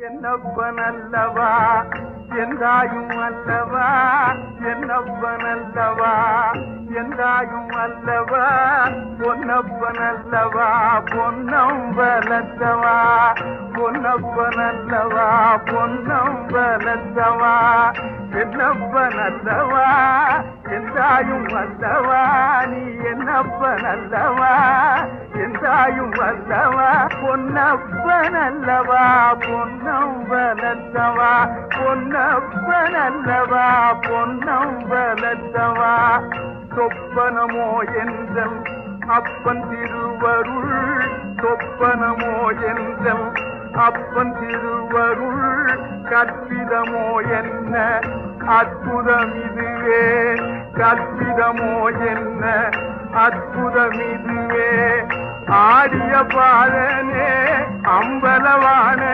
என்னப்பனல்லவா எந்தாயும் அல்லவா என்னப்பனல்லவா எந்தாயும் அல்லவா பொன்னப்பனல்லவா பொன்னம்பலத்தவா பொன்னப்பனல்லவா பொன்னம்பலத்தவா என்னப்பனல்லவா எந்தாயும் அல்லவா நீ என்னப்பனல்லவா எந்தாயும் அல்லவா பொன்னப்பனல்லவா பொன்னம்பலத்தவா பொன்னப்பனல்லவா பொன்னம்பலத்தவா சொப்பனமோ என்றல் அப்பன் திருவருள் சொப்பனமோ என்றல் அப்பன் திருவருள் கற்பிதமோ என்ன அற்புதம் இதுவே கற்பிதமோ என்ன அற்புதம் இதுவே ஆடிய பாலனே அம்பலவானே